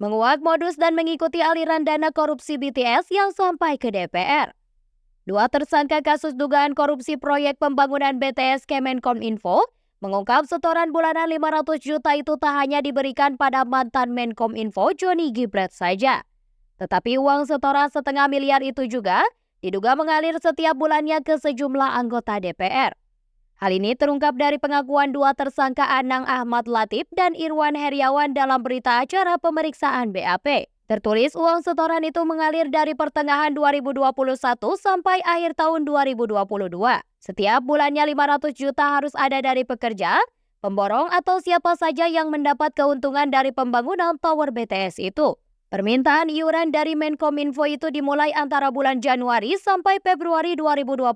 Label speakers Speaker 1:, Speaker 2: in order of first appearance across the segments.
Speaker 1: Menguak modus dan mengikuti aliran dana korupsi BTS yang sampai ke DPR. Dua tersangka kasus dugaan korupsi proyek pembangunan BTS Kemenkominfo mengungkap setoran bulanan 500 juta itu tak hanya diberikan pada mantan Menkominfo Johnny G. Plate saja. Tetapi uang setoran setengah miliar itu juga diduga mengalir setiap bulannya ke sejumlah anggota DPR. Hal ini terungkap dari pengakuan dua tersangka Anang Ahmad Latif dan Irwan Heriawan dalam berita acara pemeriksaan BAP. Tertulis uang setoran itu mengalir dari pertengahan 2021 sampai akhir tahun 2022. Setiap bulannya 500 juta harus ada dari pekerja, pemborong atau siapa saja yang mendapat keuntungan dari pembangunan tower BTS itu. Permintaan iuran dari Menkominfo itu dimulai antara bulan Januari sampai Februari 2021.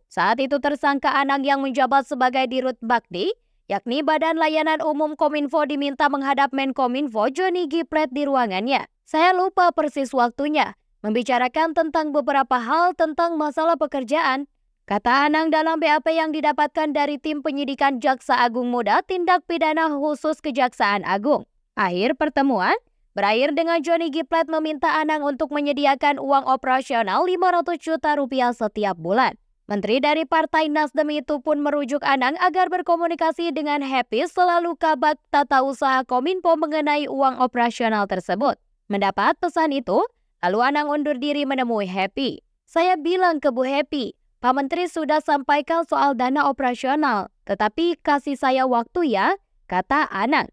Speaker 1: Saat itu tersangka Anang yang menjabat sebagai Dirut Bakti, yakni Badan Layanan Umum Kominfo, diminta menghadap Menkominfo Johnny G. Plate di ruangannya. Saya lupa persis waktunya, membicarakan tentang beberapa hal tentang masalah pekerjaan, kata Anang dalam BAP yang didapatkan dari tim penyidikan Jaksa Agung Muda Tindak Pidana Khusus Kejaksaan Agung. Akhir pertemuan berakhir dengan Johnny G. Plate meminta Anang untuk menyediakan uang operasional 500 juta rupiah setiap bulan. Menteri dari Partai Nasdem itu pun merujuk Anang agar berkomunikasi dengan Happy selalu Kabag Tata Usaha Kominfo mengenai uang operasional tersebut. Mendapat pesan itu, lalu Anang undur diri menemui Happy. Saya bilang ke Bu Happy, Pak Menteri sudah sampaikan soal dana operasional, tetapi kasih saya waktu ya, kata Anang.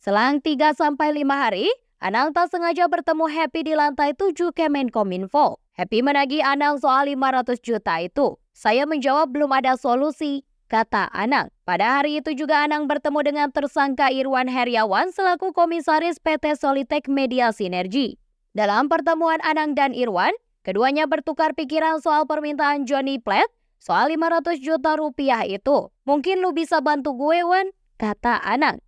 Speaker 1: Selang 3-5 hari, Anang tak sengaja bertemu Happy di lantai 7 Kemenkominfo. Happy menagih Anang soal 500 juta itu. Saya menjawab belum ada solusi, kata Anang. Pada hari itu juga Anang bertemu dengan tersangka Irwan Heriawan selaku komisaris PT Solitech Media Sinergi. Dalam pertemuan Anang dan Irwan, keduanya bertukar pikiran soal permintaan Johnny Plate soal 500 juta rupiah itu. Mungkin lu bisa bantu gue, Wan, kata Anang.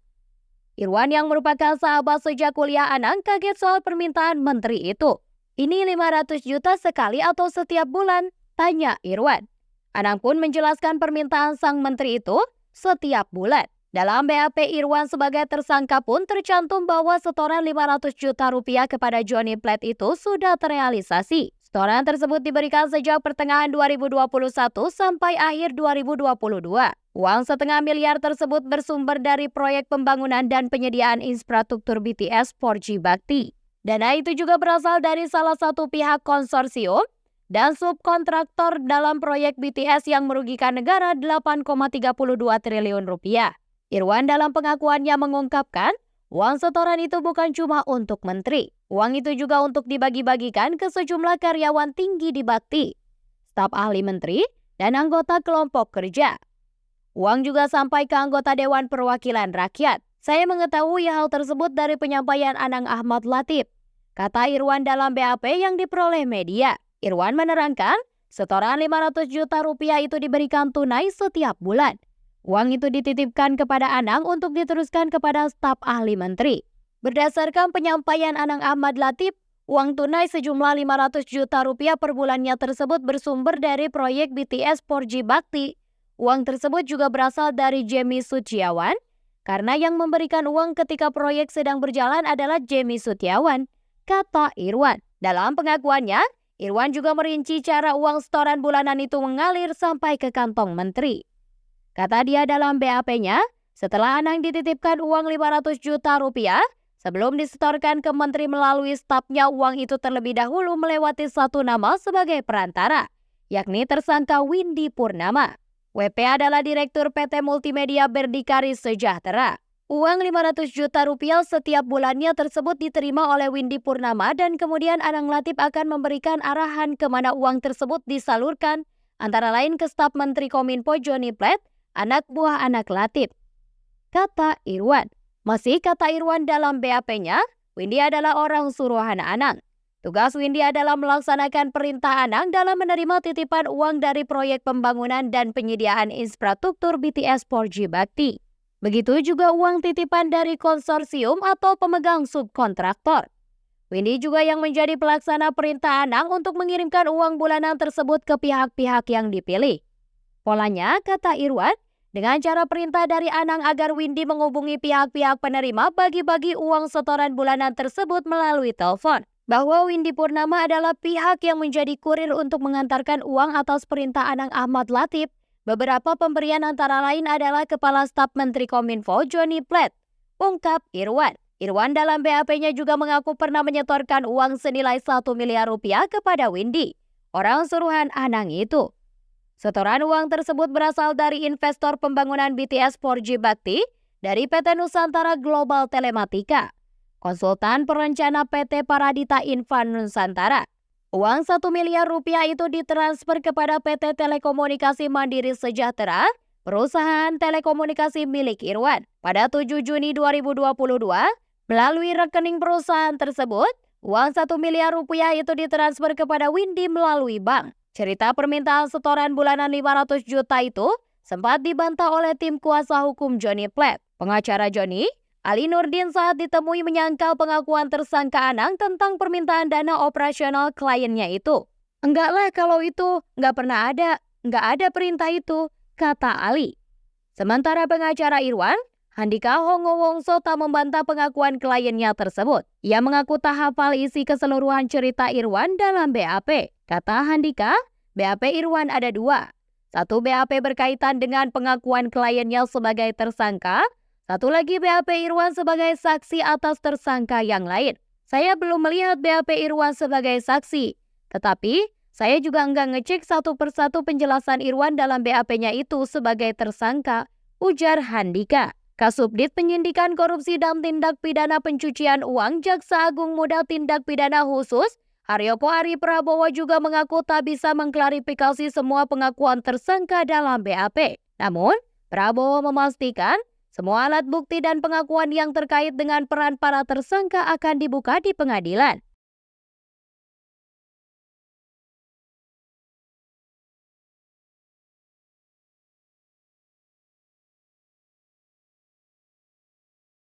Speaker 1: Irwan yang merupakan sahabat sejak kuliah Anang kaget soal permintaan menteri itu. Ini 500 juta sekali atau setiap bulan? Tanya Irwan. Anang pun menjelaskan permintaan sang menteri itu setiap bulan. Dalam BAP Irwan sebagai tersangka pun tercantum bahwa setoran 500 juta rupiah kepada Johnny Plate itu sudah terrealisasi. Setoran tersebut diberikan sejak pertengahan 2021 sampai akhir 2022. Uang setengah miliar tersebut bersumber dari proyek pembangunan dan penyediaan infrastruktur BTS 4G Bakti. Dana itu juga berasal dari salah satu pihak konsorsium dan subkontraktor dalam proyek BTS yang merugikan negara 8,32 triliun rupiah. Irwan dalam pengakuannya mengungkapkan, uang setoran itu bukan cuma untuk menteri. Uang itu juga untuk dibagi-bagikan ke sejumlah karyawan tinggi di Bakti, staf ahli menteri, dan anggota kelompok kerja. Uang juga sampai ke anggota Dewan Perwakilan Rakyat. Saya mengetahui hal tersebut dari penyampaian Anang Ahmad Latif, kata Irwan dalam BAP yang diperoleh media. Irwan menerangkan, setoran 500 juta rupiah itu diberikan tunai setiap bulan. Uang itu dititipkan kepada Anang untuk diteruskan kepada staf ahli menteri. Berdasarkan penyampaian Anang Ahmad Latif, uang tunai sejumlah 500 juta rupiah per bulannya tersebut bersumber dari proyek BTS 4G Bakti. Uang tersebut juga berasal dari Jemi Sutiawan, karena yang memberikan uang ketika proyek sedang berjalan adalah Jemi Sutiawan, kata Irwan. Dalam pengakuannya, Irwan juga merinci cara uang setoran bulanan itu mengalir sampai ke kantong menteri. Kata dia dalam BAP-nya, setelah Anang dititipkan uang 500 juta rupiah, sebelum disetorkan ke menteri melalui stafnya, uang itu terlebih dahulu melewati satu nama sebagai perantara, yakni tersangka Windy Purnama. WP adalah Direktur PT Multimedia Berdikari Sejahtera. Uang 500 juta rupiah setiap bulannya tersebut diterima oleh Windy Purnama dan kemudian Anang Latif akan memberikan arahan kemana uang tersebut disalurkan, antara lain ke staf Menteri Kominfo Johnny Plate, anak buah anak Latif, kata Irwan. Masih kata Irwan dalam BAP-nya, Windy adalah orang suruhan Anang. Tugas Windy adalah melaksanakan perintah Anang dalam menerima titipan uang dari proyek pembangunan dan penyediaan infrastruktur BTS 4G Bakti. Begitu juga uang titipan dari konsorsium atau pemegang subkontraktor. Windy juga yang menjadi pelaksana perintah Anang untuk mengirimkan uang bulanan tersebut ke pihak-pihak yang dipilih. Polanya, kata Irwan, dengan cara perintah dari Anang agar Windy menghubungi pihak-pihak penerima bagi-bagi uang setoran bulanan tersebut melalui telepon. Bahwa Windy Purnama adalah pihak yang menjadi kurir untuk mengantarkan uang atas perintah Anang Ahmad Latif. Beberapa pemberian antara lain adalah Kepala Staf Menteri Kominfo Johnny Plate, ungkap Irwan. Irwan dalam BAP-nya juga mengaku pernah menyetorkan uang senilai 1 miliar rupiah kepada Windy, orang suruhan Anang itu. Setoran uang tersebut berasal dari investor pembangunan BTS 4G Bakti dari PT Nusantara Global Telematika, konsultan perencana PT Paradita Infra Nusantara. Uang 1 miliar rupiah itu ditransfer kepada PT Telekomunikasi Mandiri Sejahtera, perusahaan telekomunikasi milik Irwan. Pada 7 Juni 2022, melalui rekening perusahaan tersebut, uang 1 miliar rupiah itu ditransfer kepada Windy melalui bank. Cerita permintaan setoran bulanan 500 juta itu sempat dibantah oleh tim kuasa hukum Johnny Plate. Pengacara Johnny, Ali Nurdin, saat ditemui menyangkal pengakuan tersangka Anang tentang permintaan dana operasional kliennya itu. Enggak lah, kalau itu nggak ada perintah itu, kata Ali. Sementara pengacara Irwan, Handika Hongo Wongso, tak membantah pengakuan kliennya tersebut. Ia mengaku tak hafal isi keseluruhan cerita Irwan dalam BAP. Kata Handika, BAP Irwan ada dua. Satu BAP berkaitan dengan pengakuan kliennya sebagai tersangka, satu lagi BAP Irwan sebagai saksi atas tersangka yang lain. Saya belum melihat BAP Irwan sebagai saksi, tetapi saya juga enggak ngecek satu persatu penjelasan Irwan dalam BAP-nya itu sebagai tersangka, ujar Handika. Kasubdit Penyidikan Korupsi dan Tindak Pidana Pencucian Uang Jaksa Agung Muda Tindak Pidana Khusus Haryoko Ari Prabowo juga mengaku tak bisa mengklarifikasi semua pengakuan tersangka dalam BAP. Namun, Prabowo memastikan semua alat bukti dan pengakuan yang terkait dengan peran para tersangka akan dibuka di pengadilan.